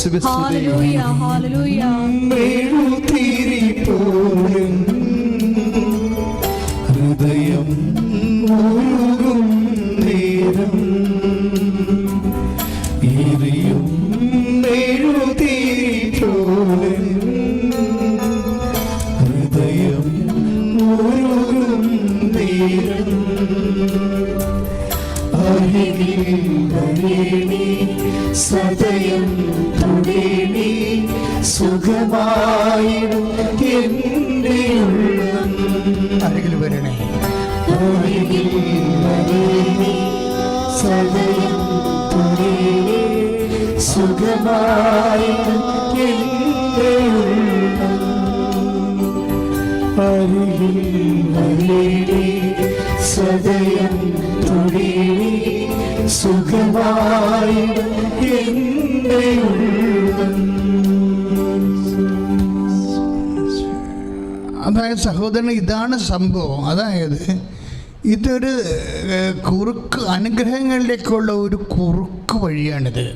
Hallelujah hallelujah. ഹൃദയം മുഴുകും നേരം എരിയും മെഴുതിരിപ്പോലും ഹൃദയം മുഴുകും നേരം അരികിൽ വരേണി സദയം തുടേണി സുഖമായിടും എൻ്റെ ഉള്ളം. അരികിൽ വരണേ, അരികിൽ വരേണി സദയം തുടേണി സുഖമായിടും എൻ്റെ ഉള്ളം. അരികിൽ വരേണി സദയം തുടേണി സുഖമായിടും എൻ്റെ ഉള്ളം. അതായത് സഹോദരൻ, ഇതാണ് സംഭവം. അതായത് ഇതൊരു കുറുക്ക് അനുഗ്രഹങ്ങളിലേക്കുള്ള ഒരു കുറുക്ക് വഴിയാണിത്.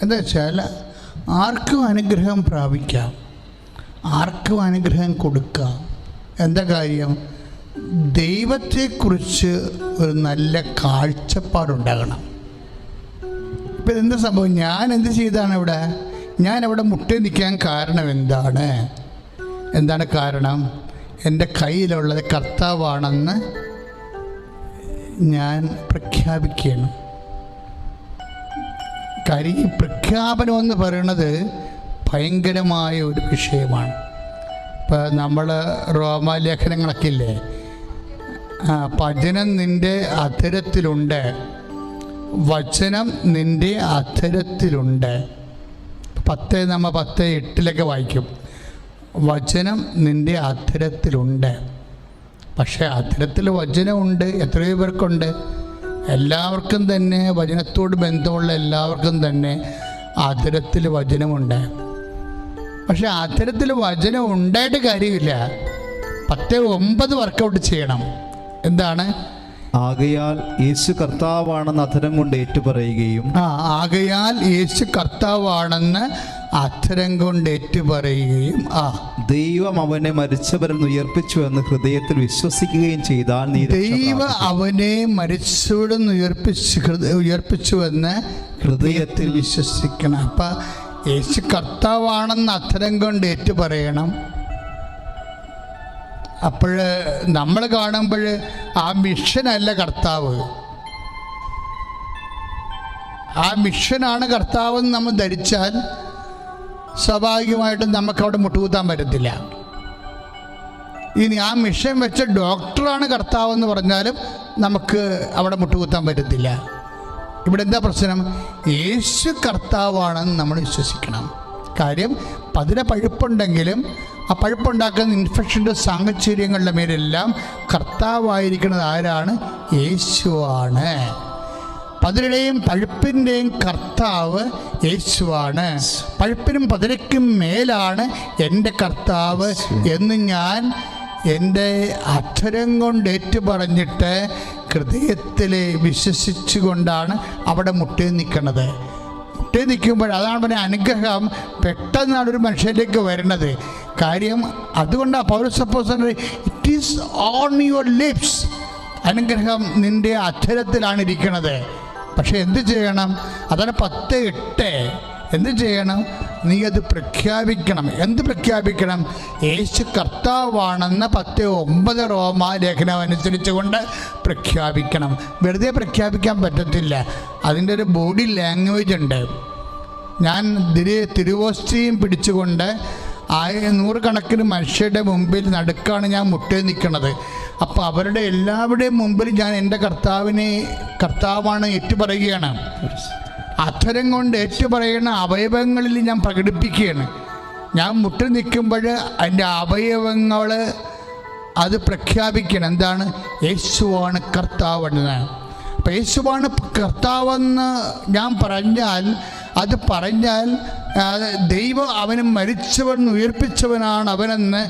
എന്താ വെച്ചാൽ ആർക്കും അനുഗ്രഹം പ്രാപിക്കാം, ആർക്കും അനുഗ്രഹം കൊടുക്കാം. എന്താ കാര്യം? ദൈവത്തെക്കുറിച്ച് ഒരു നല്ല കാഴ്ചപ്പാടുണ്ടാകണം. ഇപ്പം എന്താ സംഭവം? ഞാൻ എന്ത് ചെയ്താണ് ഇവിടെ? ഞാനവിടെ മുട്ടി നിൽക്കാൻ കാരണം എന്താണ് കാരണം? എൻ്റെ കയ്യിലുള്ളത് കർത്താവാണെന്ന് ഞാൻ പ്രഖ്യാപിക്കുകയാണ്. കാര്യം ഈ പ്രഖ്യാപനം എന്ന് പറയുന്നത് ഭയങ്കരമായ ഒരു വിഷയമാണ്. ഇപ്പോൾ നമ്മൾ റോമാലേഖനങ്ങളൊക്കെ ഇല്ലേ, വചനം നിൻ്റെ അധരത്തിലുണ്ട്, വചനം നിൻ്റെ അധരത്തിലുണ്ട്. 10:8 വായിക്കും, വചനം നിൻ്റെ അധരത്തിലുണ്ട്. പക്ഷേ അധരത്തിൽ വചനമുണ്ട്. എത്രയോ പേർക്കുണ്ട്? എല്ലാവർക്കും തന്നെ, വചനത്തോട് ബന്ധമുള്ള എല്ലാവർക്കും തന്നെ അധരത്തിൽ വചനമുണ്ട്. പക്ഷെ അധരത്തിൽ വചനം ഉണ്ടായിട്ട് കാര്യമില്ല. 10:9 വർക്കൗട്ട് ചെയ്യണം. എന്താണ്? ആകയാൽ യേശു കർത്താവാണെന്ന് അധരം കൊണ്ട് ഏറ്റുപറയുകയും. ആകയാൽ യേശു കർത്താവാണെന്ന് അധരം കൊണ്ട് ഏറ്റുപറയുകയും ദൈവം അവനെ മരിച്ചവരിൽ നിന്ന് ഉയർപ്പിച്ചു എന്ന് ഹൃദയത്തിൽ വിശ്വസിക്കുകയും ചെയ്താൽ നീ ദൈവം അവനെ മരിച്ചവരിൽ നിന്ന് ഉയർപ്പിച്ചുവെന്ന് ഹൃദയത്തിൽ വിശ്വസിക്കണം. അപ്പം യേശു കർത്താവാണെന്ന് അധരം കൊണ്ട് ഏറ്റുപറയണം. അപ്പോൾ നമ്മൾ കാണുമ്പോൾ ആ മിഷനല്ല കർത്താവ്, ആ മിഷനാണ് കർത്താവെന്ന് നമ്മൾ ധരിച്ചാൽ സ്വാഭാവികമായിട്ടും നമുക്കവിടെ മുട്ടുകുത്താൻ പറ്റത്തില്ല. ഇനി ആ മിഷൻ വെച്ച ഡോക്ടറാണ് കർത്താവെന്ന് പറഞ്ഞാലും നമുക്ക് അവിടെ മുട്ടുകുത്താൻ പറ്റത്തില്ല. ഇവിടെ എന്താ പ്രശ്നം? യേശു കർത്താവാണെന്ന് നമ്മൾ വിശ്വസിക്കണം. കാര്യം പതിരെ പഴുപ്പുണ്ടെങ്കിലും ആ പഴുപ്പുണ്ടാക്കുന്ന ഇൻഫെക്ഷൻ്റെ സാഹചര്യങ്ങളുടെ മേലെല്ലാം കർത്താവായിരിക്കുന്നത് ആരാണ്? യേശുവാണ്. പതിരുടെയും പഴുപ്പിൻ്റെയും കർത്താവ് യേശുവാണ്. പഴുപ്പിനും പതിരയ്ക്കും മേലാണ് എൻ്റെ കർത്താവ് എന്ന് ഞാൻ എൻ്റെ അധരം കൊണ്ട് ഏറ്റുപറഞ്ഞിട്ട് ഹൃദയത്തിൽ വിശ്വസിച്ചുകൊണ്ടാണ് അവിടെ മുട്ടി നിൽക്കുന്നത്. മുട്ടി നിൽക്കുമ്പോൾ അതാണ് പറഞ്ഞ അനുഗ്രഹം പെട്ടെന്നാണ് ഒരു മനുഷ്യരിലേക്ക് വരുന്നത്. കാര്യം അതുകൊണ്ടാണ് പൗലോസ് അപ്പോസ്തലൻ it is on your lips, അനുഗ്രഹം നിൻ്റെ അധരത്തിലാണ് ഇരിക്കുന്നത്. പക്ഷെ എന്ത് ചെയ്യണം? അതാണ് 10:8. എന്ത് ചെയ്യണം? നീ അത് പ്രഖ്യാപിക്കണം. എന്ത് പ്രഖ്യാപിക്കണം? യേശു കർത്താവാണെന്ന് 10:9 റോമാലേഖനം അനുസരിച്ചുകൊണ്ട് പ്രഖ്യാപിക്കണം. വെറുതെ പ്രഖ്യാപിക്കാൻ പറ്റത്തില്ല. അതിൻ്റെ ഒരു ബോഡി ലാംഗ്വേജ് ഉണ്ട്. ഞാൻ തിരുവോസ്തിയും പിടിച്ചുകൊണ്ട് 100 കണക്കിന് മനുഷ്യരുടെ മുമ്പിൽ നടുക്കാണ് ഞാൻ മുട്ടി നിൽക്കുന്നത്. അപ്പോൾ അവരുടെ എല്ലാവരുടെയും മുമ്പിൽ ഞാൻ എൻ്റെ കർത്താവാണ് ഏറ്റുപറയുകയാണ്. അധരം കൊണ്ട് ഏറ്റുപറയുന്ന അവയവങ്ങളിൽ ഞാൻ പ്രകടിപ്പിക്കുകയാണ്. ഞാൻ മുട്ടി നിൽക്കുമ്പോൾ എൻ്റെ അവയവങ്ങൾ അത് പ്രഖ്യാപിക്കണം. എന്താണ്? യേശുവാണ് കർത്താവെന്ന്. അപ്പം യേശുവാണ് കർത്താവെന്ന് ഞാൻ പറഞ്ഞാൽ ദൈവം അവന് മരിച്ചവൻ ഉയർപ്പിച്ചവനാണ് അവനെന്ന്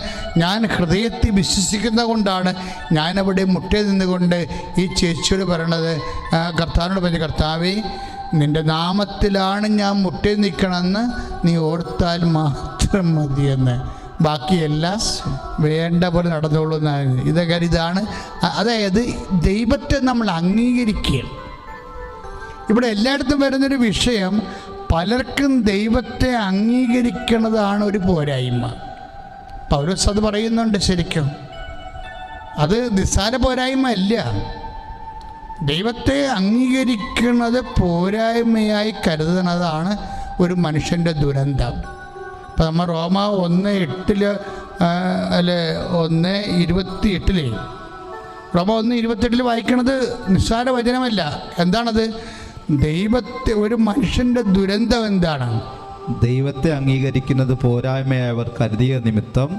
ഞാൻ ഹൃദയത്തിൽ വിശ്വസിക്കുന്നത് കൊണ്ടാണ് ഞാനവിടെ മുട്ടേ നിന്നുകൊണ്ട് ഈ ചേച്ചിയോട് പറയണത്, കർത്താവിനോട് പറഞ്ഞ, കർത്താവേ നിന്റെ നാമത്തിലാണ് ഞാൻ മുട്ടി നിൽക്കണമെന്ന് നീ ഓർത്താൽ മാത്രം മതിയെന്ന്, ബാക്കിയെല്ലാം വേണ്ട പോലെ നടന്നോളുന്നാണ്. ഇതാണ് അതായത് ദൈവത്തെ നമ്മൾ അംഗീകരിക്കുകയാണ്. ഇവിടെ എല്ലായിടത്തും വരുന്നൊരു വിഷയം, പലർക്കും ദൈവത്തെ അംഗീകരിക്കുന്നതാണ് ഒരു പോരായ്മ. പൗലോസ് അത് പറയുന്നുണ്ട്. ശരിക്കും അത് നിസ്സാര പോരായ്മ അല്ല. ദൈവത്തെ അംഗീകരിക്കുന്നത് പോരായ്മയായി കരുതുന്നതാണ് ഒരു മനുഷ്യൻ്റെ ദുരന്തം. ഇപ്പം നമ്മൾ റോമ 1:8 അല്ലെ 1:28 റോമ 1:28 വായിക്കണത് നിസ്സാര വചനമല്ല. എന്താണത്? ദൈവത്തെ, ഒരു മനുഷ്യൻ്റെ ദുരന്തം എന്താണ്? ദൈവത്തെ അംഗീകരിക്കുന്നത് പോരായ്മയായവർ കരുതിയ നിമിത്തം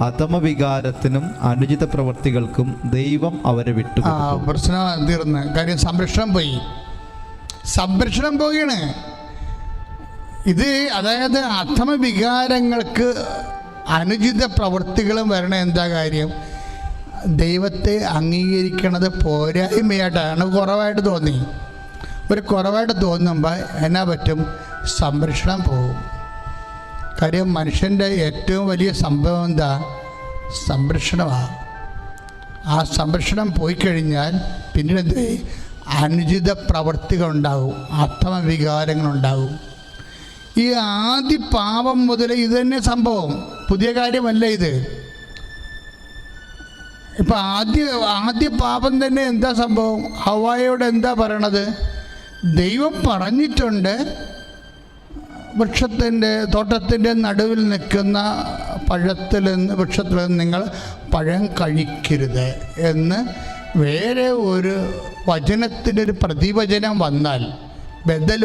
അധമവികാരത്തിനും അനുചിത പ്രവൃത്തികൾക്കും ദൈവം അവരെ വിട്ടു. പ്രശ്നം തീർന്ന്. കാര്യം സംരക്ഷണം പോവുകയാണ്. ഇത് അതായത് അധമവികാരങ്ങൾക്ക് അനുചിത പ്രവൃത്തികളും വരണ എന്താ കാര്യം? ദൈവത്തെ അംഗീകരിക്കണത് പോരായ്മയായിട്ടാണ്, കുറവായിട്ട് തോന്നി. ഒരു കുറവായിട്ട് തോന്നുമ്പോൾ എന്നാ പറ്റും? സംരക്ഷണം പോകും. കാര്യം മനുഷ്യൻ്റെ ഏറ്റവും വലിയ സംഭവം എന്താ? സംരക്ഷണമാണ്. ആ സംരക്ഷണം പോയി കഴിഞ്ഞാൽ പിന്നീട് എന്ത്? അനുചിത പ്രവൃത്തികളുണ്ടാകും, അധമവികാരങ്ങളുണ്ടാകും. ഈ ആദ്യ പാപം മുതൽ ഇത് തന്നെ സംഭവം, പുതിയ കാര്യമല്ല ഇത്. ഇപ്പം ആദ്യ പാപം തന്നെ എന്താ സംഭവം? ഹവ്വായോട് എന്താ പറയണത്? ദൈവം പറഞ്ഞിട്ടുണ്ട്, തോട്ടത്തിൻ്റെ നടുവിൽ നിൽക്കുന്ന വൃക്ഷത്തിൽ നിന്ന് നിങ്ങൾ പഴം കഴിക്കരുത് എന്ന് വേറെ ഒരു വചനത്തിൻ്റെ ഒരു പ്രതിവചനം വന്നാൽ, ബദൽ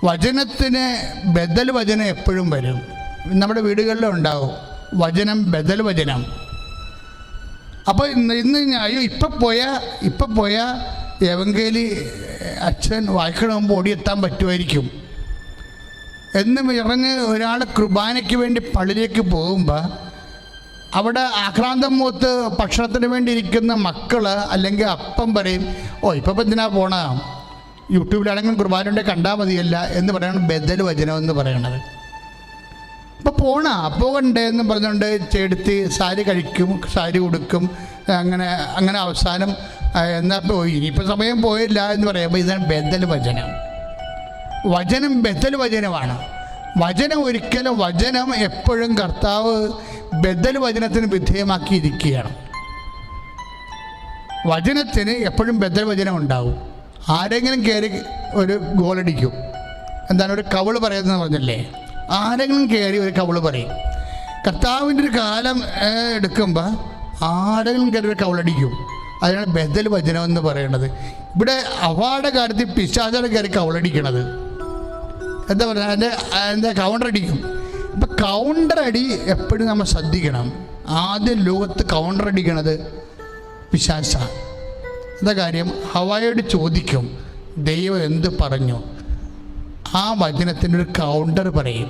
വചനത്തിന് ബദൽ വചനം എപ്പോഴും വരും. നമ്മുടെ വീടുകളിലും ഉണ്ടാവും ബദൽ വചനം. അപ്പോൾ ഇന്ന് അയ്യോ ഇപ്പം പോയ എവങ്കേലി അച്ഛൻ വായിക്കണ മുമ്പ് ഓടിയെത്താൻ പറ്റുമായിരിക്കും എന്ന് പറഞ്ഞ് ഒരാൾ കുർബാനയ്ക്ക് വേണ്ടി പള്ളിയിലേക്ക് പോകുമ്പോൾ അവിടെ ആക്രാന്തം മൂത്ത് ഭക്ഷണത്തിന് വേണ്ടി ഇരിക്കുന്ന മക്കൾ അല്ലെങ്കിൽ അപ്പം പറയും, ഇപ്പം എന്തിനാ പോണ, യൂട്യൂബിലാണെങ്കിലും കുർബാന ഉണ്ടെങ്കിൽ കണ്ടാൽ മതിയല്ല എന്ന് പറയണം ബദൽ വചനം എന്ന് പറയണത്. അപ്പോൾ പോകണ്ടേ എന്ന് പറഞ്ഞുകൊണ്ട് ചെടുത്ത് സാരി കഴിക്കും, സാരി ഉടുക്കും, അങ്ങനെ അവസാനം എന്നാൽ ഇനിയിപ്പോൾ സമയം പോയില്ല എന്ന് പറയുമ്പോൾ ഇതാണ് ബദൽ വചനം. ബദൽ വചനമാണ്. വചനം എപ്പോഴും കർത്താവ് ബദൽ വചനത്തിന് വിധേയമാക്കിയിരിക്കുകയാണ്. വചനത്തിന് എപ്പോഴും ബദൽ വചനം ഉണ്ടാവും. ആരെങ്കിലും കയറി ഒരു ഗോളടിക്കും, എന്താണ് ഒരു കവിള് പറയുന്നത് പറഞ്ഞല്ലേ, ആരെങ്കിലും കയറി ഒരു കവിള് പറയും. കർത്താവിൻ്റെ ഒരു കാലം എടുക്കുമ്പോൾ ആരെങ്കിലും കയറി ഒരു കവിളടിക്കും. അതിനാണ് ബദൽ വചനം എന്ന് പറയുന്നത്. ഇവിടെ അവാർഡ് കാര്യത്തിൽ പിശാചാണ് കയറി കവിളടിക്കണത്. എന്താ പറയുക, എന്താ കൗണ്ടർ അടിക്കും. ഇപ്പം കൗണ്ടർ അടി എപ്പോഴും നമ്മൾ ശ്രദ്ധിക്കണം. ആദ്യം ലോകത്ത് കൗണ്ടർ അടിക്കണത് പിശാചാണ്. എന്താ കാര്യം? ഹവ്വായോട് ചോദിക്കും ദൈവം എന്ത് പറഞ്ഞു, ആ വചനത്തിൻ്റെ ഒരു കൗണ്ടർ പറയും.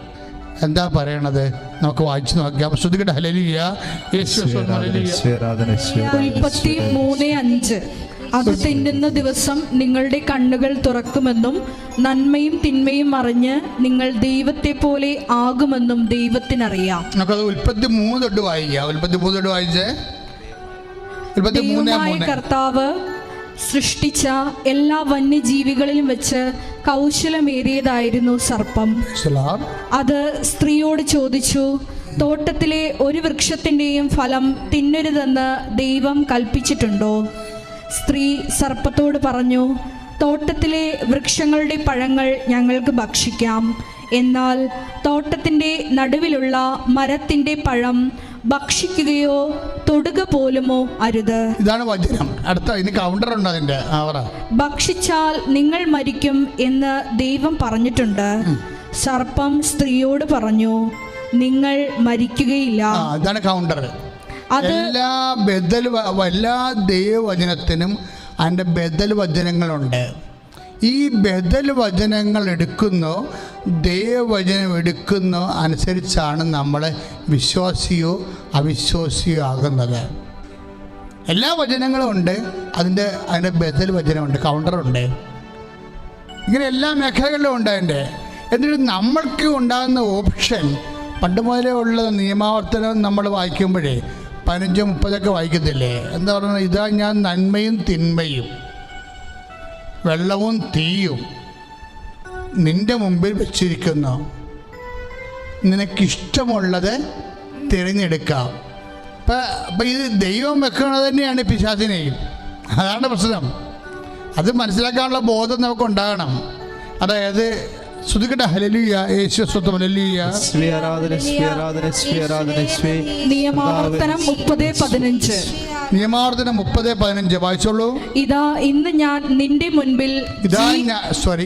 എന്താ പറയണത്? നമുക്ക് വായിച്ചു നോക്കാം. ശ്രദ്ധിക്കട്ടെ. ഹല്ലേലൂയ. ഉൽപ്പത്തി 3:5 അത് തിന്നുന്ന ദിവസം നിങ്ങളുടെ കണ്ണുകൾ തുറക്കുമെന്നും നന്മയും തിന്മയും അറിഞ്ഞ് നിങ്ങൾ ദൈവത്തെ പോലെ ആകുമെന്നും ദൈവത്തിനറിയാം. നമുക്കത് ഉൽപ്പത്തി 3 തൊട്ട് വായിക്കാം. ഉൽപ്പത്തി 3 തൊട്ട് വായിച്ചേ. ദൈവമായ കർത്താവ് സൃഷ്ടിച്ച എല്ലാ വന്യജീവികളിലും വെച്ച് കൗശലമേറിയതായിരുന്നു സർപ്പം. അത് സ്ത്രീയോട് ചോദിച്ചു, തോട്ടത്തിലെ ഒരു വൃക്ഷത്തിൻ്റെയും ഫലം തിന്നരുതെന്ന് ദൈവം കൽപ്പിച്ചിട്ടുണ്ടോ? സ്ത്രീ സർപ്പത്തോട് പറഞ്ഞു, തോട്ടത്തിലെ വൃക്ഷങ്ങളുടെ പഴങ്ങൾ ഞങ്ങൾക്ക് ഭക്ഷിക്കാം, എന്നാൽ തോട്ടത്തിൻ്റെ നടുവിലുള്ള മരത്തിൻ്റെ പഴം ഭക്ഷിക്കുകയോ തൊടുക പോലുമോ അരുത്. ഇതാണ് വചനം. അടുത്ത ഇനി കൗണ്ടർ ഉണ്ട് അതിന്റെ. ഭക്ഷിച്ചാൽ നിങ്ങൾ മരിക്കും എന്ന് ദൈവം പറഞ്ഞിട്ടുണ്ട്. സർപ്പം സ്ത്രീയോട് പറഞ്ഞു, നിങ്ങൾ മരിക്കുകയില്ല. ഇതാണ് കൗണ്ടർ. എല്ലാ ദൈവവചനത്തിനും അതിൻ്റെ ബദൽ വചനങ്ങളുണ്ട്. ഈ ബദൽ വചനങ്ങൾ എടുക്കുന്നോ ദൈവവചനം എടുക്കുന്നോ അനുസരിച്ചാണ് നമ്മൾ വിശ്വാസിയോ അവിശ്വാസിയോ ആകുന്നത്. എല്ലാ വചനങ്ങളും ഉണ്ട്, അതിൻ്റെ ബദൽ വചനമുണ്ട്, കൗണ്ടറുണ്ട്. ഇങ്ങനെ എല്ലാ മേഖലകളിലും ഉണ്ട് അതിൻ്റെ. എന്നിട്ട് നമ്മൾക്ക് ഉണ്ടാകുന്ന ഓപ്ഷൻ പണ്ട് മുതലേ ഉള്ള നിയമാവർത്തനം നമ്മൾ വായിക്കുമ്പോഴേ 15-30 വായിക്കത്തില്ലേ? എന്താ പറയുക? ഇതാ ഞാൻ നന്മയും തിന്മയും വെള്ളവും തീയും നിൻ്റെ മുമ്പിൽ വെച്ചിരിക്കുന്നു, നിനക്കിഷ്ടമുള്ളത് തിരഞ്ഞെടുക്കാം. അപ്പം ഇത് ദൈവം വെക്കുന്നത് തന്നെയാണ് പിശാചിനെയും. അതാണ് പ്രശ്നം. അത് മനസ്സിലാക്കാനുള്ള ബോധം നമുക്കുണ്ടാകണം. അതായത് ശ്രുതികട്ടെ ഹല്ലേലൂയ, യേശു സ്തോത്രം, ഹല്ലേലൂയ. നിയമാവർത്തനം 30:15. നിയമാവർത്തനം 30:15 വായിച്ചോളൂ. ഇതാ ഇന്ന് ഞാൻ നിന്റെ മുൻപിൽ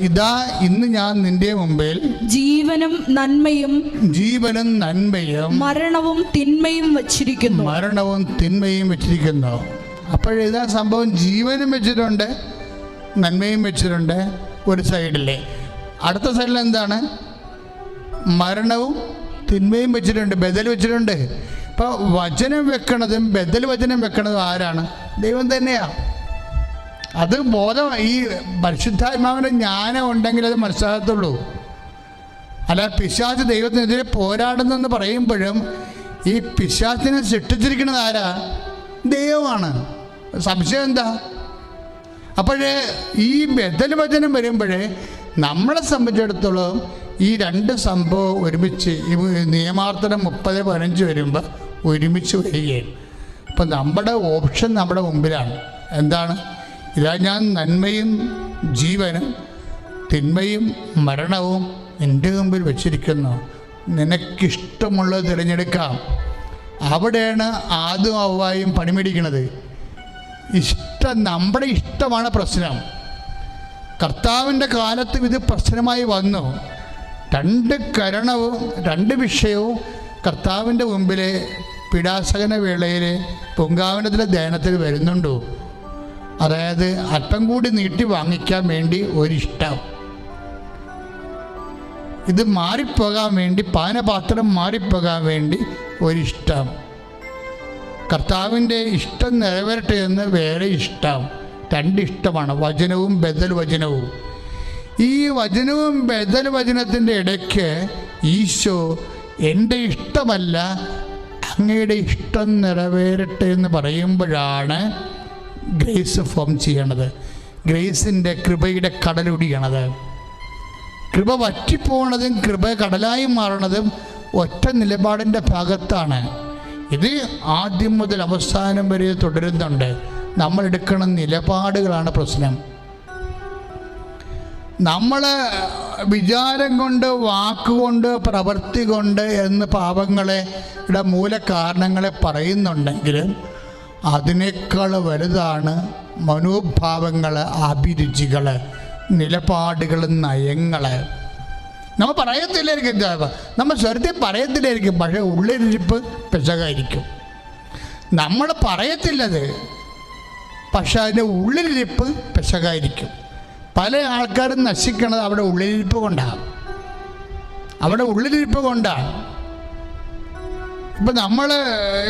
ഇതാ ഇന്ന് ഞാൻ നിന്റെ മുമ്പിൽ ജീവനും നന്മയും മരണവും തിന്മയും വച്ചിരിക്കുന്നു. അപ്പോഴിതാ സംഭവം, ജീവനും വെച്ചിട്ടുണ്ട്, നന്മയും വെച്ചിട്ടുണ്ട് ഒരു സൈഡിലെ. അടുത്ത സൈഡിൽ എന്താണ്? മരണവും തിന്മയും വെച്ചിട്ടുണ്ട്, ബദൽ വെച്ചിട്ടുണ്ട്. അപ്പോൾ വചനം വെക്കണതും ബദൽ വചനം വെക്കണതും ആരാണ്? ദൈവം തന്നെയാണ്. അത് ബോധം, ഈ പരിശുദ്ധാത്മാവിൻ്റെ ജ്ഞാനം ഉണ്ടെങ്കിൽ അത് മനസ്സിലാകത്തുള്ളൂ. അല്ല പിശാച് ദൈവത്തിനെതിരെ പോരാടുന്നെന്ന് പറയുമ്പോഴും ഈ പിശാചിനെ സൃഷ്ടിച്ചിരിക്കുന്നത് ആരാ? ദൈവമാണ്. സംശയം എന്താ? അപ്പോഴേ ഈ ബദൽ വചനം വരുമ്പോഴേ നമ്മളെ സംബന്ധിച്ചിടത്തോളം ഈ രണ്ട് സംഭവം ഒരുമിച്ച്, ഈ നിയമാവർത്തനം 30:15 വരുമ്പോൾ ഒരുമിച്ച് വരികയാണ്. അപ്പം നമ്മുടെ ഓപ്ഷൻ നമ്മുടെ മുമ്പിലാണ്. എന്താണ്? ഇതാ ഞാൻ നന്മയും ജീവനും തിന്മയും മരണവും എൻ്റെ മുമ്പിൽ വെച്ചിരിക്കുന്നു, നിനക്കിഷ്ടമുള്ളത് തിരഞ്ഞെടുക്കാം. അവിടെയാണ് ആദും ഹവ്വായും പണിമേടിക്കുന്നത്. നമ്മുടെ ഇഷ്ടമാണ് പ്രശ്നം. കർത്താവിൻ്റെ കാലത്തും ഇത് പ്രശ്നമായി വന്നു. രണ്ട് വിഷയവും കർത്താവിൻ്റെ മുമ്പിലെ പീഡാസകന വേളയിൽ പൊങ്കാവനത്തിലെ ധ്യാനത്തിൽ വരുന്നുണ്ടോ? അതായത് അല്പം കൂടി നീട്ടി വാങ്ങിക്കാൻ വേണ്ടി ഒരിഷ്ടം, ഇത് മാറിപ്പോകാൻ വേണ്ടി, പാനപാത്രം മാറിപ്പോകാൻ വേണ്ടി ഒരിഷ്ടം, കർത്താവിൻ്റെ ഇഷ്ടം നിറവേറട്ടെ എന്ന് വേറെ ഇഷ്ടം. രണ്ടിഷ്ടമാണ്, വചനവും ബദൽ വചനവും. ഈ വചനവും ബദൽ വചനത്തിൻ്റെ ഇടയ്ക്ക് ഈശോ എൻ്റെ ഇഷ്ടമല്ല അങ്ങയുടെ ഇഷ്ടം നിറവേറട്ടെ എന്ന് പറയുമ്പോഴാണ് ഗ്രേസ് ഫോം ചെയ്യണത്. ഗ്രേസിൻ്റെ കൃപയുടെ കടലൊടിയണത്. കൃപ വറ്റിപ്പോണതും കൃപ കടലായി മാറണതും ഒറ്റ നിലപാടിൻ്റെ ഭാഗത്താണ്. ഇത് ആദ്യം മുതൽ അവസാനം വരെ തുടരുന്നുണ്ട്. നമ്മൾ എടുക്കുന്ന നിലപാടുകളാണ് പ്രശ്നം. നമ്മൾ വിചാരം കൊണ്ട്, വാക്കുകൊണ്ട്, പ്രവൃത്തി കൊണ്ട് എന്ന് പാപങ്ങളുടെ മൂലകാരണങ്ങളെ പറയുന്നുണ്ടെങ്കിലും അതിനേക്കാൾ വലുതാണ് മനോഭാവങ്ങൾ, അഭിരുചികൾ, നിലപാടുകൾ, നയങ്ങൾ. നമ്മൾ പറയത്തില്ലായിരിക്കും, നമ്മൾ സ്വരത്തിൽ പറയത്തില്ലായിരിക്കും, പക്ഷേ ഉള്ളിലിരിപ്പ് പിശകായിരിക്കും. നമ്മൾ പറയത്തില്ലത്, പക്ഷെ അതിൻ്റെ ഉള്ളിലിരിപ്പ് പിശകായിരിക്കും. പല ആൾക്കാരും നശിക്കണത് അവിടെ ഉള്ളിലിരിപ്പ് കൊണ്ടാണ്. ഇപ്പം നമ്മൾ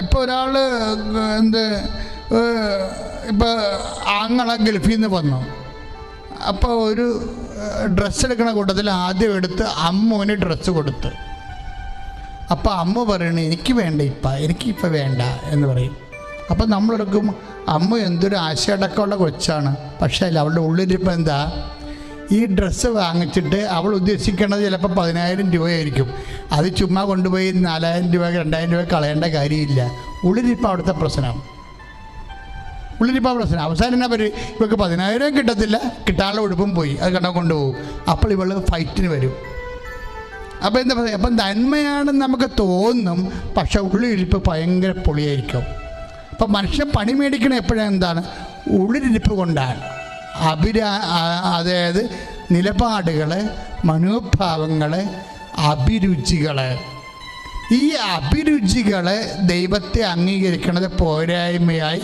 ഇപ്പോൾ ഒരാൾ ഇപ്പോൾ ആങ്ങളെ ഗൾഫിൽ നിന്ന് വന്നു. അപ്പോൾ ഒരു ഡ്രസ്സ് എടുക്കണ കൂട്ടത്തിൽ ആദ്യം എടുത്ത് അമ്മുവിന് ഡ്രസ്സ് കൊടുത്ത്. അപ്പോൾ അമ്മ പറയണ എനിക്കിപ്പോൾ വേണ്ട എന്ന് പറയും. അപ്പം നമ്മളെടുക്കും, അമ്മ എന്തൊരു ആശയടക്കമുള്ള കൊച്ചാണ്, പക്ഷേ അല്ല, അവളുടെ ഉള്ളിലിപ്പോൾ എന്താ? ഈ ഡ്രസ്സ് വാങ്ങിച്ചിട്ട് അവൾ ഉദ്ദേശിക്കുന്നത് ചിലപ്പോൾ 10,000 രൂപയായിരിക്കും. അത് ചുമ്മാ കൊണ്ടുപോയി 4,000 രൂപ 2,000 രൂപ കളയേണ്ട കാര്യമില്ല. ഉള്ളിലിപ്പോൾ അവിടുത്തെ പ്രശ്നം. അവസാനം എന്നാ പറയും, ഇവൾക്ക് 10,000 കിട്ടത്തില്ല, കിട്ടാനുള്ള ഉടുപ്പും പോയി, അത് കണ്ടാൽ കൊണ്ടുപോകും. അപ്പോൾ ഇവൾ ഫൈറ്റിന് വരും. അപ്പോൾ എന്താ പറയുക? അപ്പം നന്മയാണെന്ന് നമുക്ക് തോന്നും, പക്ഷെ ഉള്ളിലിരിപ്പ് ഭയങ്കര പൊളിയായിരിക്കും. അപ്പം മനുഷ്യൻ പണി മേടിക്കണ എപ്പോഴാണ്? എന്താണ്? ഉള്ളിലിരിപ്പ് കൊണ്ടാണ്. അതായത് നിലപാടുകൾ, മനോഭാവങ്ങൾ, അഭിരുചികൾ. ഈ അഭിരുചികൾ ദൈവത്തെ അംഗീകരിക്കുന്നത് പോരായ്മയായി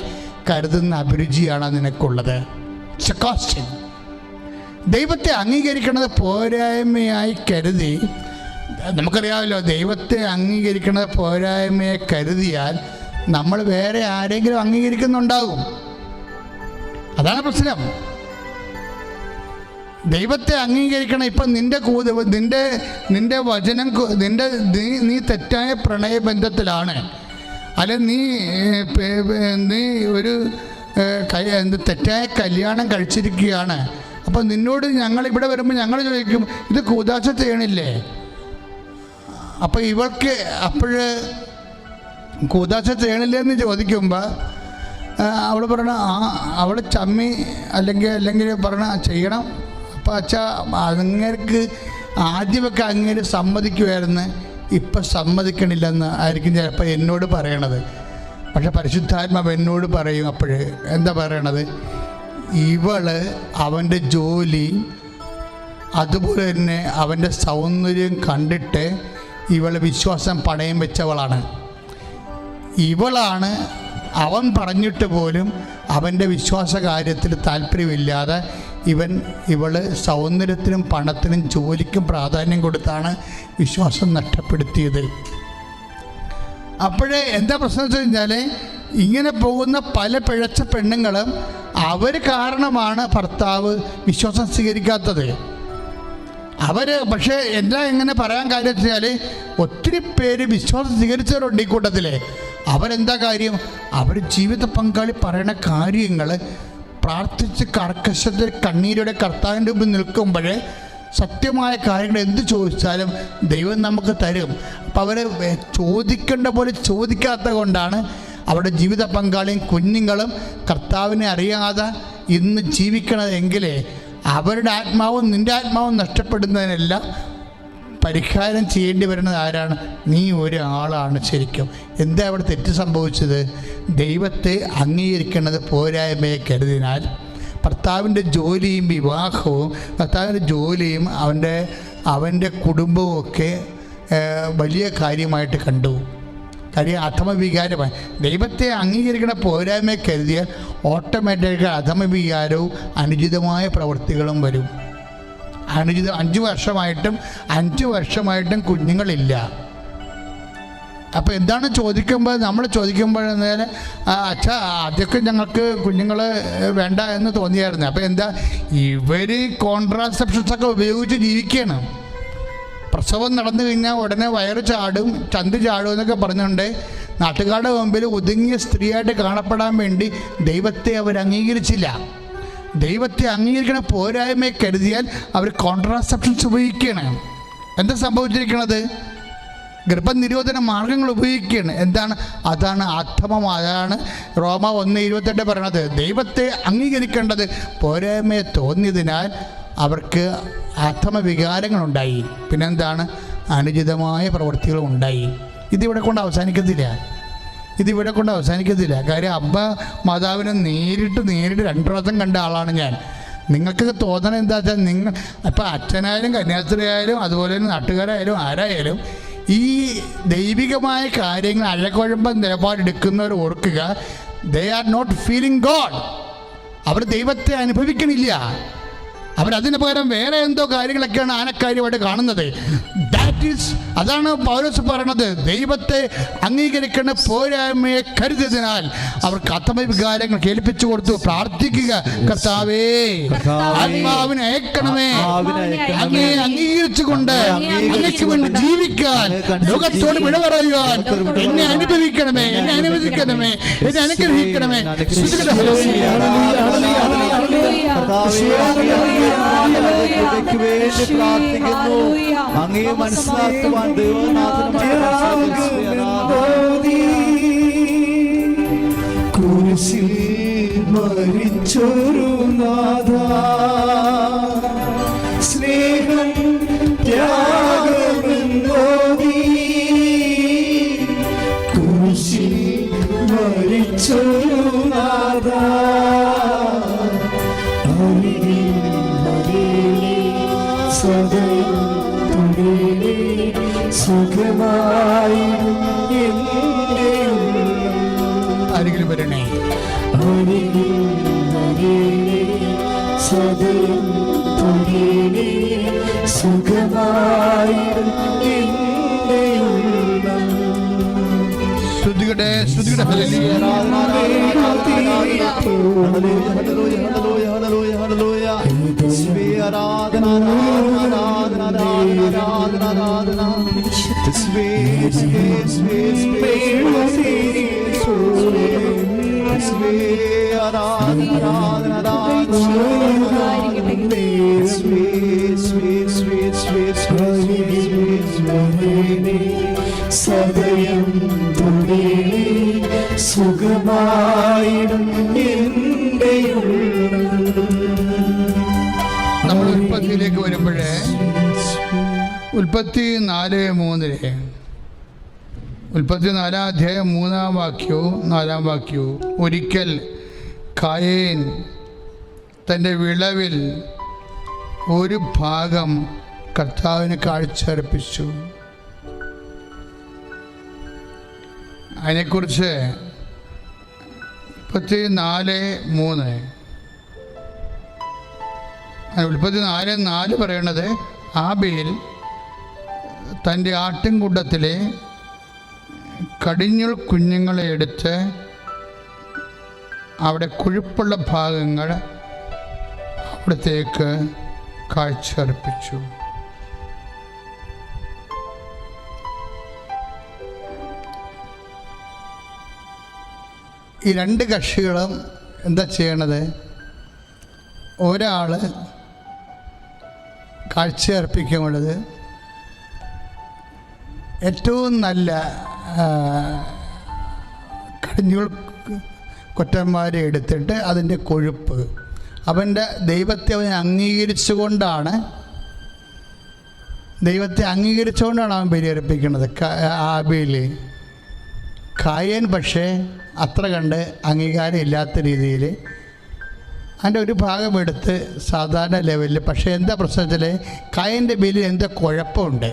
കരുതുന്ന അഭിരുചിയാണ് നിനക്കുള്ളത്. ദൈവത്തെ അംഗീകരിക്കുന്നത് പോരായ്മയായി കരുതി, നമുക്കറിയാമല്ലോ, ദൈവത്തെ അംഗീകരിക്കുന്നത് പോരായ്മയെ കരുതിയാൽ നമ്മൾ വേറെ ആരെങ്കിലും അംഗീകരിക്കുന്നുണ്ടാകും. അതാണ് പ്രശ്നം. ദൈവത്തെ അംഗീകരിക്കണം. ഇപ്പം നിന്റെ വചനം നീ തെറ്റായ പ്രണയബന്ധത്തിലാണ്, അല്ലെ നീ ഒരു തെറ്റായ കല്യാണം കഴിച്ചിരിക്കുകയാണ്. അപ്പം നിന്നോട് ഞങ്ങളിവിടെ വരുമ്പോൾ ഞങ്ങൾ ചോദിക്കും, ഇത് കൂദാശ ചെയ്യണില്ലേ? അപ്പം ഇവൾക്ക് കൂദാശ ചെയ്യണില്ലേ എന്ന് ചോദിക്കുമ്പോൾ അവൾ പറഞ്ഞ അവൾ ചമ്മി അല്ലെങ്കിൽ പറഞ്ഞ ചെയ്യണം. അപ്പം അച്ഛാ അങ്ങേർക്ക് ആദ്യമൊക്കെ അങ്ങേര് സമ്മതിക്കുമായിരുന്നു, ഇപ്പം സമ്മതിക്കണില്ലെന്ന് ആയിരിക്കും ചിലപ്പോൾ എന്നോട് പറയണത്. പക്ഷെ പരിശുദ്ധാത്മാവ് എന്നോട് പറയും അപ്പോഴേ എന്താ പറയണത്, ഇവള് അവൻ്റെ ജോലി അതുപോലെ തന്നെ അവൻ്റെ സൗന്ദര്യം കണ്ടിട്ട് ഇവൾ വിശ്വാസം പണയം വെച്ചവളാണ്. ഇവളാണ് അവൻ പറഞ്ഞിട്ട് പോലും അവൻ്റെ വിശ്വാസ കാര്യത്തിൽ താല്പര്യമില്ലാതെ ഇവള് സൗന്ദര്യത്തിനും പണത്തിനും ജോലിക്കും പ്രാധാന്യം കൊടുത്താണ് വിശ്വാസം നഷ്ടപ്പെടുത്തിയത്. അപ്പോഴേ എന്താ പ്രശ്നം വെച്ച് കഴിഞ്ഞാൽ, ഇങ്ങനെ പോകുന്ന പല പിഴച്ച പെണ്ണുങ്ങളും അവർ കാരണമാണ് ഭർത്താവ് വിശ്വാസം സ്വീകരിക്കാത്തത്. പക്ഷേ എന്താ എങ്ങനെ പറയാൻ കാര്യം വെച്ചാൽ, ഒത്തിരി പേര് വിശ്വാസം സ്വീകരിച്ചവരുണ്ട് ഈ കൂട്ടത്തിൽ. അവരെന്താ കാര്യം, അവർ ജീവിത പങ്കാളി പറയുന്ന കാര്യങ്ങൾ പ്രാർത്ഥിച്ച് കർക്കശത്തിൽ കണ്ണീരോടെ കർത്താവിൻ്റെ മുമ്പിൽ നിൽക്കുമ്പോൾ സത്യമായ കാര്യങ്ങൾ എന്ത് ചോദിച്ചാലും ദൈവം നമുക്ക് തരും. അപ്പം അവർ ചോദിക്കേണ്ട പോലെ ചോദിക്കാത്ത കൊണ്ടാണ് അവരുടെ ജീവിത പങ്കാളിയും കുഞ്ഞുങ്ങളും കർത്താവിനെ അറിയാതെ ഇന്ന് ജീവിക്കണതെങ്കിലേ അവരുടെ ആത്മാവും നിൻ്റെ ആത്മാവും നഷ്ടപ്പെടുന്നതിനെല്ലാം പരിഹാരം ചെയ്യേണ്ടി വരുന്നത് ആരാണ്? നീ ഒരാളാണ് ശരിക്കും. എന്താ അവിടെ തെറ്റ് സംഭവിച്ചത്? ദൈവത്തെ അംഗീകരിക്കുന്നത് പോരായ്മയെ കരുതിനാൽ ഭർത്താവിൻ്റെ ജോലിയും വിവാഹവും ഭർത്താവിൻ്റെ ജോലിയും അവൻ്റെ കുടുംബവും ഒക്കെ വലിയ കാര്യമായിട്ട് കണ്ടു. കാര്യം അധമവികാരമായി. ദൈവത്തെ അംഗീകരിക്കുന്ന പോരായ്മയെ കരുതിയാൽ ഓട്ടോമാറ്റിക്കായി അധമവികാരവും അനുചിതമായ പ്രവൃത്തികളും വരും. 5 വർഷമായിട്ടും കുഞ്ഞുങ്ങളില്ല. അപ്പോൾ എന്താണ് നമ്മൾ ചോദിക്കുമ്പോഴെന്നാൽ അച്ഛാ ആദ്യമൊക്കെ ഞങ്ങൾക്ക് കുഞ്ഞുങ്ങൾ വേണ്ട എന്ന് തോന്നിയായിരുന്നു. അപ്പോൾ എന്താ, ഇവർ കോൺട്രാസെപ്ഷൻസൊക്കെ ഉപയോഗിച്ച് ജീവിക്കുകയാണ്. പ്രസവം നടന്നു കഴിഞ്ഞാൽ ഉടനെ വയറ് ചാടും ചന്ത് ചാടും എന്നൊക്കെ പറഞ്ഞുകൊണ്ട് നാട്ടുകാരുടെ മുമ്പിൽ ഒതുങ്ങിയ സ്ത്രീയായിട്ട് കാണപ്പെടാൻ വേണ്ടി ദൈവത്തെ അവർ അംഗീകരിച്ചില്ല. ദൈവത്തെ അംഗീകരിക്കണ പോരായ്മയെ കരുതിയാൽ അവർ കോൺട്രാസെപ്ഷൻസ് ഉപയോഗിക്കുകയാണ്. എന്താ സംഭവിച്ചിരിക്കുന്നത്? ഗർഭനിരോധന മാർഗങ്ങൾ ഉപയോഗിക്കുകയാണ്. അതാണ് അധമം. അതാണ് റോമ 1:28 പറയണത്. ദൈവത്തെ അംഗീകരിക്കേണ്ടത് പോരായ്മയെ തോന്നിയതിനാൽ അവർക്ക് അധമ വികാരങ്ങളുണ്ടായി. പിന്നെന്താണ്? അനുചിതമായ പ്രവൃത്തികളും ഉണ്ടായി. ഇതിവിടെ കൊണ്ട് അവസാനിക്കത്തില്ല. കാര്യം മാതാവിനെ നേരിട്ട് 2 പ്രാവശ്യം കണ്ട ആളാണ് ഞാൻ. നിങ്ങൾക്ക് തോന്നണം എന്താ വെച്ചാൽ, ഇപ്പം അച്ഛനായാലും കന്യാസ്ത്രീയായാലും അതുപോലെ തന്നെ നാട്ടുകാരായാലും ആരായാലും ഈ ദൈവികമായ കാര്യങ്ങൾ അഴകുഴമ്പം നിലപാടെടുക്കുന്നവർ ഓർക്കുക, they are not feeling God. അവർ ദൈവത്തെ അനുഭവിക്കണില്ല. അവരതിന് പകരം വേറെ എന്തോ കാര്യങ്ങളൊക്കെയാണ് ആനക്കാര്യമായിട്ട് കാണുന്നത്. അതാണ് പൗലോസ് പറയണത്, ദൈവത്തെ അംഗീകരിക്കുന്ന പോരായ്മയെ കരുതിയതിനാൽ അവർക്ക് അധമവികാരങ്ങൾ കേൾപ്പിച്ചു കൊടുത്തു. പ്രാർത്ഥിക്കുക, കർത്താവേ ആത്മാവിനെ അയക്കണമേ, അങ്ങേ അംഗീകരിച്ചുകൊണ്ട് അങ്ങേക്ക് വേണ്ടി ജീവിക്കാൻ, ലോകത്തോട് വിട പറയുവാൻ എന്നെ അനുഭവിക്കണമേ, എന്നെ അനുവദിക്കണമേ, എന്നെ അനുഗ്രഹിക്കണമേ. അങ്ങേ മനസ്സിലാക്കുവാൻ കുരിശിൽ മരിച്ചൊരു നാഥ, സ്നേഹം ത്യാഗമെന്നോ നീ, കുരിശിൽ മരിച്ചൊരു നാഥ, ആരെങ്കിലും വരണേ, ശ്രുതിയുടെ ഹല്ലേലൂയ. യേശുവേ ആരാധന ആരാധന ആരാധന ആരാധന ആരാധന യേശുവേ യേശുവേ യേശുവേ യേശുവേ ആരാധന ആരാധന ആരാധന യേശുവേ യേശുവേ യേശുവേ യേശുവേ സദയം തുടിയേ സുഖമായിടും എൻ്റെ നമ്മൾ ഉൽപ്പത്തിയിലേക്ക് വരുമ്പോഴേ ഉൽപ്പത്തി 4:3 ഉൽപ്പത്തി 4-ാം അധ്യായം 3-ാം വാക്യവും 4-ാം വാക്യവും ഒരിക്കൽ കായേൻ തൻ്റെ വിളവിൽ ഒരു ഭാഗം കർത്താവിന് കാഴ്ചയർപ്പിച്ചു. അതിനെക്കുറിച്ച് 4:3 ഉൽപ്പത്തി 4:4 പറയണത് ആബേൽ തൻ്റെ ആട്ടിൻകൂട്ടത്തിലെ കടിഞ്ഞുൾ കുഞ്ഞുങ്ങളെ എടുത്ത് അവിടെ കൊഴുപ്പുള്ള ഭാഗങ്ങൾ അവിടത്തേക്ക് കാഴ്ചയർപ്പിച്ചു. ഈ രണ്ട് കക്ഷികളും എന്താ ചെയ്യണത്? ഒരാൾ കാഴ്ചയർപ്പിക്കുന്നത് ഏറ്റവും നല്ല കടിഞ്ഞൂൽ കൊറ്റന്മാരെ എടുത്തിട്ട് അതിൻ്റെ കൊഴുപ്പ് അവൻ്റെ ദൈവത്തെ അവൻ അംഗീകരിച്ചുകൊണ്ടാണ് അവൻ ബലിയർപ്പിക്കുന്നത്. ആബേൽ. കായേൻ പക്ഷേ അത്ര കണ്ട് അംഗീകാരം ഇല്ലാത്ത രീതിയിൽ അതിൻ്റെ ഒരു ഭാഗം എടുത്ത് സാധാരണ ലെവലിൽ. പക്ഷേ എന്താ പ്രശ്നത്തിൽ കായൻ്റെ ബലിയിൽ എന്താ കുഴപ്പമുണ്ട്?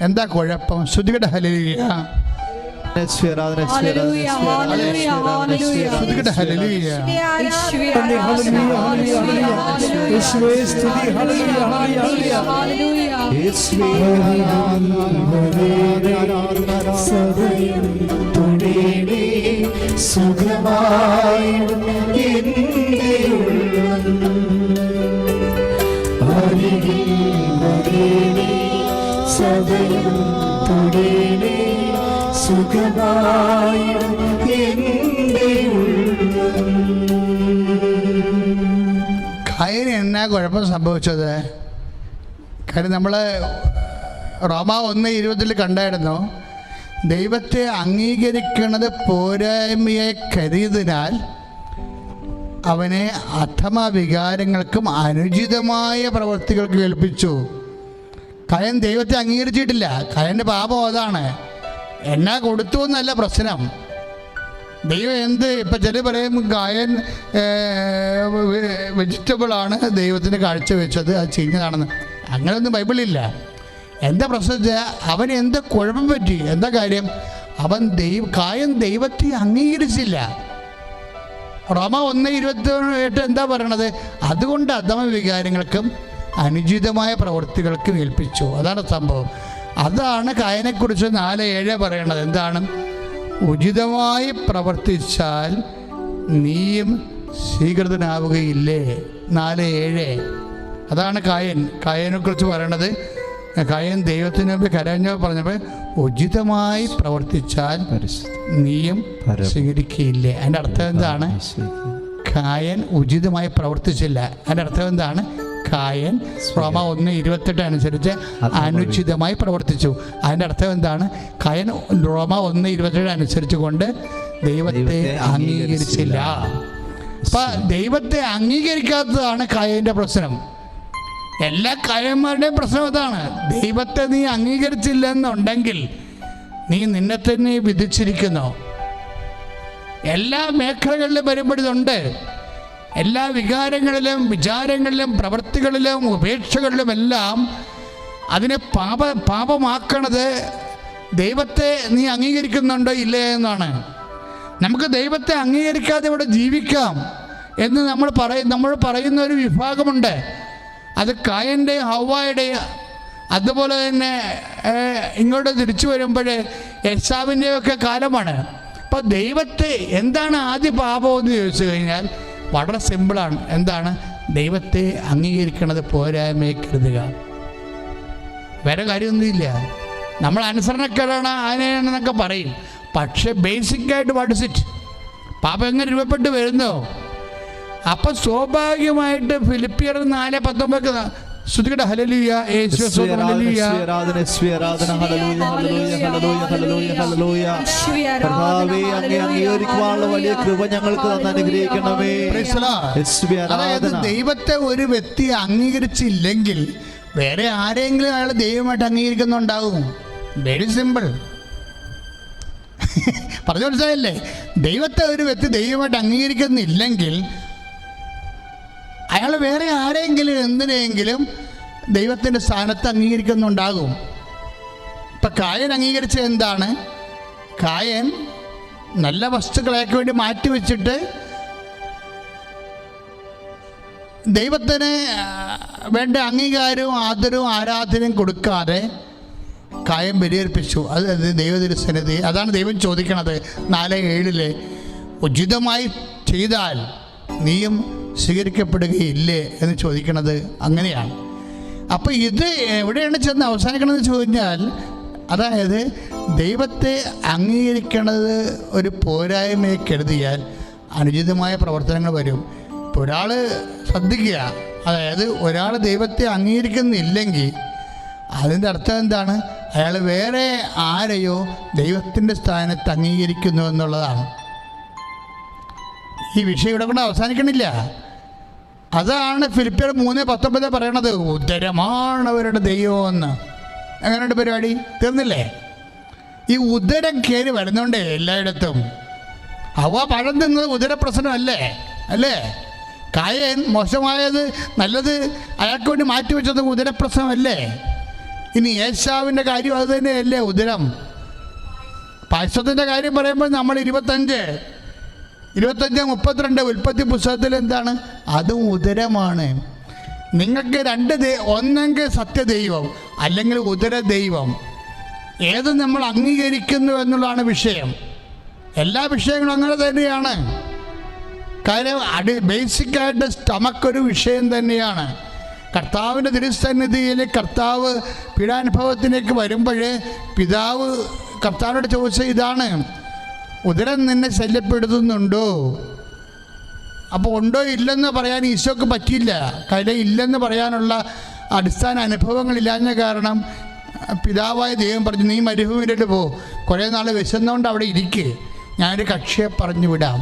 എന്താ കുഴപ്പം? ശ്രുതികട ഹല്ലേലൂയ ശ്രുതികട ഹല്ലേലൂയ. സുഖമായി കായന് എന്നാ കുഴപ്പം സംഭവിച്ചത്? കാര്യം നമ്മൾ റോമ 1:20 കണ്ടായിരുന്നു. ദൈവത്തെ അംഗീകരിക്കുന്നത് പോരായ്മയെ കരുതിയതിനാൽ അവനെ അധമ വികാരങ്ങൾക്കും അനുചിതമായ പ്രവൃത്തികൾക്ക് ഏൽപ്പിച്ചു. കായൻ ദൈവത്തെ അംഗീകരിച്ചിട്ടില്ല. കായൻ്റെ പാപം അതാണ്. എന്നാ കൊടുത്തു എന്നല്ല പ്രശ്നം. ദൈവം എന്ത് ഇപ്പം ചില പറയും കായൻ വെജിറ്റബിളാണ് ദൈവത്തിന് കാഴ്ചവെച്ചത്, അത് ചെയ്യുന്നതാണെന്ന്. അങ്ങനെയൊന്നും ബൈബിളില്ല. എന്താ പ്രശ്നം വെച്ചാൽ അവന് എന്താ കുഴപ്പം പറ്റി? എന്താ കാര്യം? കായൻ ദൈവത്തെ അംഗീകരിച്ചില്ല. റോമ 1:28 എന്താ പറയണത്? അതുകൊണ്ട് അധമ വികാരങ്ങൾക്കും അനുചിതമായ പ്രവൃത്തികൾക്കും ഏൽപ്പിച്ചു. അതാണ് സംഭവം. അതാണ് കായനെക്കുറിച്ച് 4:7 പറയണത്. എന്താണ്? ഉചിതമായി പ്രവർത്തിച്ചാൽ നീയും സ്വീകൃതനാവുകയില്ലേ. 4:7 അതാണ് കായനെക്കുറിച്ച് പറയണത്. കായൻ ദൈവത്തിന് മുമ്പ് കരഞ്ഞ പറഞ്ഞപ്പോൾ ഉചിതമായി പ്രവർത്തിച്ചാൽ നീയും സ്വീകരിക്കുകയില്ലേ. അതിൻ്റെ അർത്ഥം എന്താണ്? കായൻ ഉചിതമായി പ്രവർത്തിച്ചില്ല. അതിൻ്റെ അർത്ഥം എന്താണ്? കായൻ റോമ 1:28 അനുസരിച്ച് അനുചിതമായി പ്രവർത്തിച്ചു. അതിൻ്റെ അർത്ഥം എന്താണ്? കായൻ റോമ 1:27 അനുസരിച്ച് കൊണ്ട് ദൈവത്തെ അംഗീകരിച്ചില്ല. അപ്പം ദൈവത്തെ അംഗീകരിക്കാത്തതാണ് കായൻ്റെ പ്രശ്നം. എല്ലാ കായന്മാരുടെയും പ്രശ്നം അതാണ്. ദൈവത്തെ നീ അംഗീകരിച്ചില്ലെന്നുണ്ടെങ്കിൽ നീ നിന്നെ തന്നെ വിധിച്ചിരിക്കുന്നു. എല്ലാ മേഖലകളിലും വരുമ്പോഴിതുണ്ട്. എല്ലാ വികാരങ്ങളിലും വിചാരങ്ങളിലും പ്രവൃത്തികളിലും ഉപേക്ഷകളിലുമെല്ലാം അതിനെ പാപമാക്കണത് ദൈവത്തെ നീ അംഗീകരിക്കുന്നുണ്ടോ ഇല്ലേ എന്നാണ്. നമുക്ക് ദൈവത്തെ അംഗീകരിക്കാതെ ഇവിടെ ജീവിക്കാം എന്ന് നമ്മൾ പറയുന്ന ഒരു വിഭാഗമുണ്ട്. അത് കായൻ്റെയും ഹവ്വായുടെയും അതുപോലെ തന്നെ ഇങ്ങോട്ട് തിരിച്ചു വരുമ്പോൾ യേശാവിൻ്റെയൊക്കെ കാലമാണ്. അപ്പോൾ ദൈവത്തെ എന്താണ് ആദ്യ പാപം എന്ന് ചോദിച്ചു കഴിഞ്ഞാൽ വളരെ സിമ്പിളാണ്. എന്താണ്? ദൈവത്തെ അംഗീകരിക്കണത് പോരായ്മയെ കരുതുക. വേറെ കാര്യമൊന്നുമില്ല. നമ്മൾ അനുസരണക്കേടാണ് അതിനെന്നൊക്കെ പറയും. പക്ഷേ ബേസിക്കായിട്ട് വാട്ട് ഇസ് ഇറ്റ്? പാപം എങ്ങനെ രൂപപ്പെട്ട് വരുന്നോ അപ്പം സ്വാഭാവികമായിട്ട് ഫിലിപ്പിയർ 4:19 ശ്രുതികട ഹല്ലേലൂയ യേശുവേ ഹല്ലേലൂയ ആരാധന hallelujah hallelujah hallelujah hallelujah hallelujah. കർത്താവേ, അങ്ങേ അംഗീകരിക്കുവാനുള്ള വലിയ കൃപ ഞങ്ങൾക്ക് തന്ന് അനുഗ്രഹിക്കണമേ. അതായത് ദൈവത്തെ ഒരു വ്യക്തി അംഗീകരിച്ചില്ലെങ്കിൽ വേറെ ആരെങ്കിലും അയാൾ ദൈവമായിട്ട് അംഗീകരിക്കുന്നുണ്ടാവും. Very simple. പറഞ്ഞു മനസ്സിലായില്ലേ? ദൈവത്തെ ഒരു വ്യക്തി ദൈവമായിട്ട് അംഗീകരിക്കുന്നില്ലെങ്കിൽ അയാൾ വേറെ ആരെങ്കിലും എന്തിനെങ്കിലും ദൈവത്തിൻ്റെ സ്ഥാനത്ത് അംഗീകരിക്കുന്നുണ്ടാകും. ഇപ്പം കായൻ അംഗീകരിച്ച എന്താണ്? കായൻ നല്ല വസ്തുക്കളെയൊക്കെ വേണ്ടി മാറ്റിവെച്ചിട്ട് ദൈവത്തിന് വേണ്ട അംഗീകാരവും ആദരവും ആരാധനയും കൊടുക്കാതെ കായം ബലിയർപ്പിച്ചു. അത് ദൈവതിരുസന്നിധി. അതാണ് ദൈവം ചോദിക്കണത് 4:7 ഉചിതമായി ചെയ്താൽ നീയും സ്വീകരിക്കപ്പെടുകയില്ലേ എന്ന് ചോദിക്കണത് അങ്ങനെയാണ്. അപ്പോൾ ഇത് എവിടെയാണ് ചെന്ന് അവസാനിക്കണമെന്ന് ചോദിച്ചാൽ, അതായത് ദൈവത്തെ അംഗീകരിക്കണത് ഒരു പോരായ്മയെ കരുതിയാൽ അനുചിതമായ പ്രവർത്തനങ്ങൾ വരും. ഇപ്പോൾ ഒരാൾ ശ്രദ്ധിക്കുക, അതായത് ഒരാൾ ദൈവത്തെ അംഗീകരിക്കുന്നില്ലെങ്കിൽ അതിൻ്റെ അർത്ഥം എന്താണ്? അയാൾ വേറെ ആരെയോ ദൈവത്തിൻ്റെ സ്ഥാനത്ത് അംഗീകരിക്കുന്നു എന്നുള്ളതാണ്. ഈ വിഷയം ഇവിടെ കൊണ്ട് അവസാനിക്കണില്ല. അതാണ് ഫിലിപ്പിയർ 3:19 പറയണത്, ഉദരമാണ് അവരുടെ ദൈവമെന്ന്. അങ്ങനെയുണ്ട് പരിപാടി. തീർന്നില്ലേ? ഈ ഉദരം കയറി വരുന്നുണ്ട് എല്ലായിടത്തും. പഴം തിന്നത് ഉദരപ്രശ്നമല്ലേ? അല്ലേ? കായൻ മോശമായത് നല്ലത് അയാൾക്ക് വേണ്ടി മാറ്റിവെച്ചത് ഉദരപ്രശ്നമല്ലേ? ഇനി ഏശാവിൻ്റെ കാര്യം അത് തന്നെയല്ലേ ഉദരം? പായസത്തിൻ്റെ കാര്യം പറയുമ്പോൾ നമ്മൾ 25:32 ഉൽപ്പത്തി പുസ്തകത്തിൽ എന്താണ്? അതും ഉദരമാണ്. നിങ്ങൾക്ക് ഒന്നെങ്കിൽ സത്യദൈവം അല്ലെങ്കിൽ ഉദര ദൈവം, ഏത് നമ്മൾ അംഗീകരിക്കുന്നു എന്നുള്ളതാണ് വിഷയം. എല്ലാ വിഷയങ്ങളും അങ്ങനെ തന്നെയാണ്. കാര്യം ബേസിക്കായിട്ട് സ്റ്റമക്ക് ഒരു വിഷയം തന്നെയാണ്. കർത്താവിൻ്റെ തിരുസന്നിധിയിൽ കർത്താവ് പീഡാനുഭവത്തിലേക്ക് വരുമ്പോൾ പിതാവ് കർത്താവിനോട് ചോദിച്ച ഇതാണ്, ഉദരം നിന്നെ ശല്യപ്പെടുത്തുന്നുണ്ടോ? അപ്പോൾ ഉണ്ടോ ഇല്ലെന്ന് പറയാൻ ഈശോക്ക് പറ്റിയില്ല. കാര്യം ഇല്ലെന്ന് പറയാനുള്ള അടിസ്ഥാന അനുഭവങ്ങളില്ലാഞ്ഞ കാരണം പിതാവായ ദൈവം പറഞ്ഞു, നീ മരുഭൂമിയിലോട്ട് പോ, കുറേ നാൾ വിശന്നുകൊണ്ട് അവിടെ ഇരിക്കുക, ഞാനൊരു കക്ഷിയെ പറഞ്ഞു വിടാം.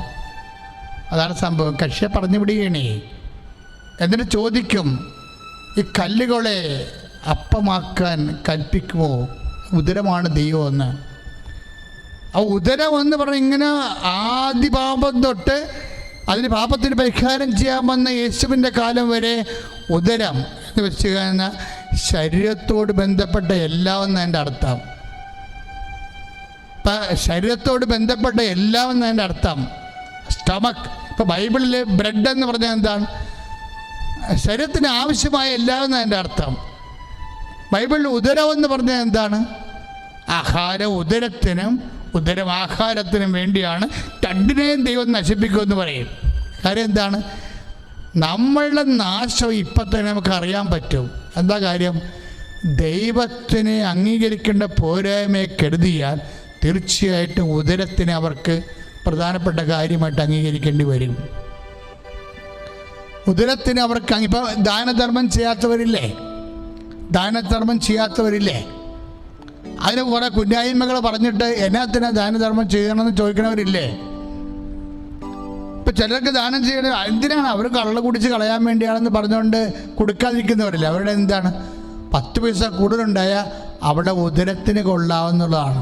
അതാണ് സംഭവം. കക്ഷിയെ പറഞ്ഞു വിടുകയാണേ. എന്നിട്ട് ചോദിക്കും, ഈ കല്ലുകളെ അപ്പമാക്കാൻ കൽപ്പിക്കുമോ? ഉദരമാണ് ദൈവമെന്ന്. ആ ഉദരം എന്ന് പറഞ്ഞാൽ ഇങ്ങനെ ആദ്യ പാപം തൊട്ട് അതിന് പാപത്തിന് പരിഹാരം ചെയ്യാൻ വന്ന യേശുവിൻ്റെ കാലം വരെ ഉദരം എന്ന് വെച്ച് കഴിഞ്ഞാൽ ശരീരത്തോട് ബന്ധപ്പെട്ട എല്ലാം എന്നതിൻ്റെ അർത്ഥം. ഇപ്പം ശരീരത്തോട് ബന്ധപ്പെട്ട എല്ലാം എന്നതിൻ്റെ അർത്ഥം സ്റ്റമക്ക്. ഇപ്പോൾ ബൈബിളിൽ ബ്രെഡ് എന്ന് പറഞ്ഞാൽ എന്താണ്? ശരീരത്തിന് ആവശ്യമായ എല്ലാം എന്നതിൻ്റെ അർത്ഥം. ബൈബിളിൽ ഉദരം എന്ന് പറഞ്ഞാൽ എന്താണ്? ആഹാരം. ഉദരം ആഹാരത്തിനും വേണ്ടിയാണ്. രണ്ടിനെയും ദൈവം നശിപ്പിക്കുമെന്ന് പറയും. കാര്യം എന്താണ്? നമ്മളുടെ നാശം ഇപ്പം തന്നെ നമുക്ക് അറിയാൻ പറ്റും. എന്താ കാര്യം? ദൈവത്തിനെ അംഗീകരിക്കേണ്ട പോരായ്മയെ കരുതിയാൽ തീർച്ചയായിട്ടും ഉദരത്തിനെ അവർക്ക് പ്രധാനപ്പെട്ട കാര്യമായിട്ട് അംഗീകരിക്കേണ്ടി വരും. ഉദരത്തിന് അവർക്ക് ഇപ്പോൾ ദാനധർമ്മം ചെയ്യാത്തവരില്ലേ? അതിന് കുറേ കുഞ്ഞായ്മകൾ പറഞ്ഞിട്ട് എന്നാത്തിനാ ദാനധർമ്മം ചെയ്യണമെന്ന് ചോദിക്കണവരില്ലേ? ഇപ്പം ചിലർക്ക് ദാനം ചെയ്യണ എന്തിനാണ്? അവർ കള്ള കുടിച്ച് കളയാൻ വേണ്ടിയാണെന്ന് പറഞ്ഞുകൊണ്ട് കൊടുക്കാതിരിക്കുന്നവരില്ല. അവരുടെ എന്താണ്? 10 പൈസ കൂടുതലുണ്ടായാൽ അവിടെ ഉദരത്തിന് കൊള്ളാവുന്നതാണ്.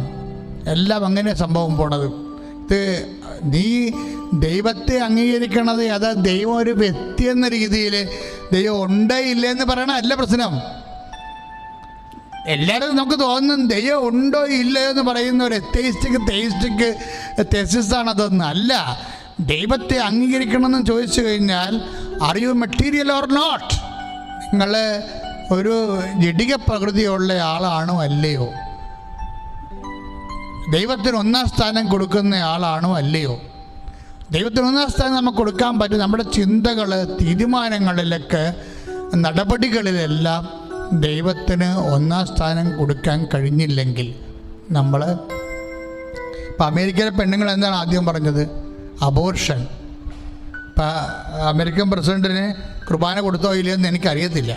എല്ലാം അങ്ങനെ സംഭവം പോണത്. ഇത് നീ ദൈവത്തെ അംഗീകരിക്കണത് അത് ദൈവം ഒരു വ്യക്തി എന്ന രീതിയിൽ ദൈവം ഉണ്ടേ ഇല്ലേ എന്ന് പറയണ അല്ല പ്രശ്നം. എല്ലാവരും നമുക്ക് തോന്നും ദൈവം ഉണ്ടോ ഇല്ലയോ എന്ന് പറയുന്ന ഒരു തെയിസ്റ്റിക് തെസിസാണ്. അതൊന്നും അല്ല. ദൈവത്തെ അംഗീകരിക്കണമെന്ന് ചോദിച്ചു കഴിഞ്ഞാൽ are you material or not? നിങ്ങൾ ഒരു ജഡിക പ്രകൃതിയുള്ള ആളാണോ അല്ലയോ? ദൈവത്തിന് 1ാം സ്ഥാനം കൊടുക്കുന്ന ആളാണോ അല്ലയോ? ദൈവത്തിന് ഒന്നാം സ്ഥാനം നമുക്ക് കൊടുക്കാൻ പറ്റും. നമ്മുടെ ചിന്തകൾ, തീരുമാനങ്ങളിലൊക്കെ, നടപടികളിലെല്ലാം ദൈവത്തിന് ഒന്നാം സ്ഥാനം കൊടുക്കാൻ കഴിഞ്ഞില്ലെങ്കിൽ നമ്മൾ ഇപ്പം അമേരിക്കയിലെ പെണ്ണുങ്ങൾ എന്താണ് ആദ്യം പറഞ്ഞത്? അബോർഷൻ. ഇപ്പം അമേരിക്കൻ പ്രസിഡൻറ്റിന് കുർബാന കൊടുത്തോ ഇല്ലയെന്ന് എനിക്കറിയത്തില്ല.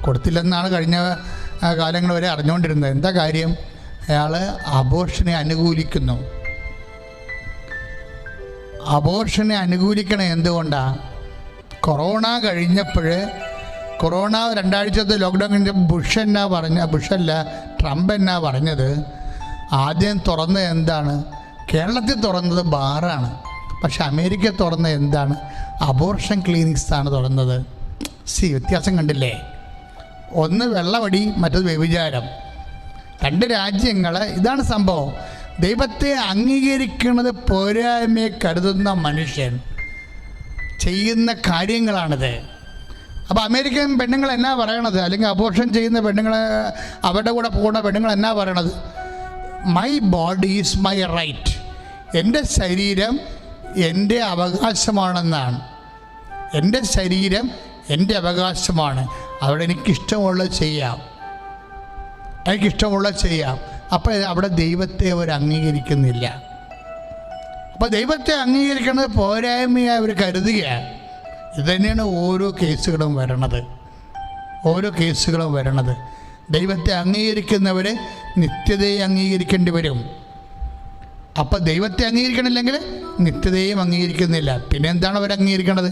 കൊടുത്തില്ലെന്നാണ് കഴിഞ്ഞ കാലങ്ങൾ വരെ അറിഞ്ഞുകൊണ്ടിരുന്നത്. എന്താ കാര്യം? അയാൾ അബോർഷനെ അനുകൂലിക്കുന്നു. അബോർഷനെ അനുകൂലിക്കണത് എന്തുകൊണ്ടാണ്? കൊറോണ കഴിഞ്ഞപ്പോൾ, കൊറോണ 2 ആഴ്ചത്തെ ലോക്ക്ഡൗൺ കഴിഞ്ഞപ്പോൾ ട്രംപ് എന്നാ പറഞ്ഞത്? ആദ്യം തുറന്നത് എന്താണ്? കേരളത്തിൽ തുറന്നത് ബാറാണ്. പക്ഷെ അമേരിക്ക തുറന്നത് എന്താണ്? അബോർഷൻ ക്ലിനിക്സാണ് തുറന്നത്. വ്യത്യാസം കണ്ടില്ലേ? ഒന്ന് വെള്ളവടി, മറ്റത് വ്യഭിചാരം. 2 രാജ്യങ്ങൾ. ഇതാണ് സംഭവം. ദൈവത്തെ അംഗീകരിക്കുന്നത് പോരായ്മയെ കരുതുന്ന മനുഷ്യൻ ചെയ്യുന്ന കാര്യങ്ങളാണിത്. അപ്പോൾ അമേരിക്കൻ പെണ്ണുങ്ങൾ എന്നാ പറയണത്? അല്ലെങ്കിൽ അബോർഷൻ ചെയ്യുന്ന പെണ്ണുങ്ങൾ, അവരുടെ കൂടെ പോകുന്ന പെണ്ണുങ്ങൾ എന്നാ പറയണത്? My body is my right. എൻ്റെ ശരീരം എൻ്റെ അവകാശമാണെന്നാണ്. എൻ്റെ ശരീരം എൻ്റെ അവകാശമാണ്. അവിടെ എനിക്കിഷ്ടമുള്ളത് ചെയ്യാം, ചെയ്യാം. അപ്പോൾ അവിടെ ദൈവത്തെ അവർ അംഗീകരിക്കുന്നില്ല. അപ്പോൾ ദൈവത്തെ അംഗീകരിക്കുന്നത് പോരായ്മയായി അവർ കരുതുകയാണ്. ഇതുതന്നെയാണ് ഓരോ കേസുകളും വരണത്. ദൈവത്തെ അംഗീകരിക്കുന്നവർ നിത്യതയെ അംഗീകരിക്കേണ്ടി വരും. അപ്പോൾ ദൈവത്തെ അംഗീകരിക്കണില്ലെങ്കിൽ നിത്യതയും അംഗീകരിക്കുന്നില്ല. പിന്നെ എന്താണ് അവർ അംഗീകരിക്കേണ്ടത്?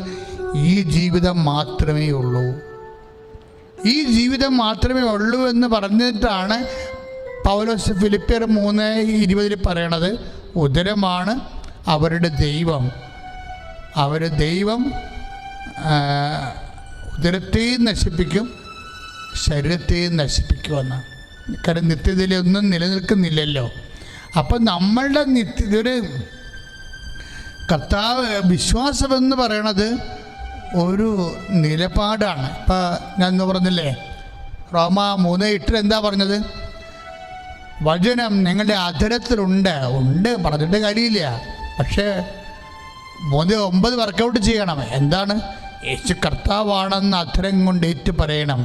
ഈ ജീവിതം മാത്രമേ ഉള്ളൂ, ഈ ജീവിതം മാത്രമേ ഉള്ളൂ എന്ന് പറഞ്ഞിട്ടാണ് പൗലോസ് ഫിലിപ്പിയർ 3:20 പറയണത്, ഉദരമാണ് അവരുടെ ദൈവം. ദൈവം ഉദരത്തെയും നശിപ്പിക്കും, ശരീരത്തെയും നശിപ്പിക്കുമെന്ന്. കാരണം നിത്യതയിലൊന്നും നിലനിൽക്കുന്നില്ലല്ലോ. അപ്പം നമ്മളുടെ ഒരു കർത്താവ് വിശ്വാസമെന്ന് പറയണത് ഒരു നിലപാടാണ്. ഇപ്പം ഞാൻ എന്ന് പറഞ്ഞില്ലേ, റോമ 3:8 എന്താ പറഞ്ഞത്? വചനം നിങ്ങളുടെ അധരത്തിലുണ്ട്. പറഞ്ഞിട്ട് കാര്യമില്ല. പക്ഷേ 3:9 വർക്കൗട്ട് ചെയ്യണം. എന്താണ്? യേശു കർത്താവാണെന്ന് അധരം കൊണ്ട് ഏറ്റു പറയണം.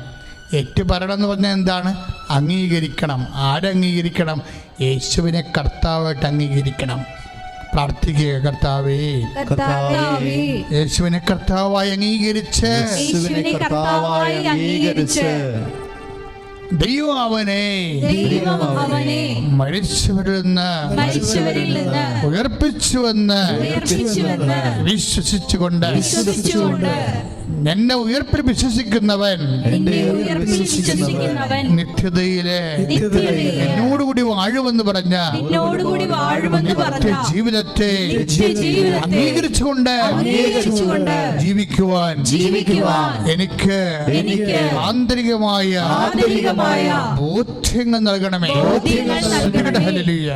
പറയണം എന്ന് പറഞ്ഞാൽ എന്താണ്? അംഗീകരിക്കണം. ആരംഗീകരിക്കണം? യേശുവിനെ കർത്താവായിട്ട് അംഗീകരിക്കണം. പ്രാർത്ഥിക്കുക, കർത്താവേ, യേശുവിനെ കർത്താവായി അംഗീകരിച്ച് ദൈവം അവനെ മരിച്ചവരിൽ നിന്ന് ഉയർപ്പിച്ചുവെന്ന് വിശ്വസിച്ചുകൊണ്ട് എന്നെ ഉയർപ്പിൽ വിശ്വസിക്കുന്നവൻ നിത്യതയിലെ എന്നോടുകൂടി വാഴുമെന്ന് പറഞ്ഞ ജീവിതത്തെ അംഗീകരിച്ചുകൊണ്ട് ജീവിക്കുവാൻ എനിക്ക് ആന്തരികമായ ബോധ്യങ്ങൾ നൽകണമേ. ഹല്ലേലൂയ.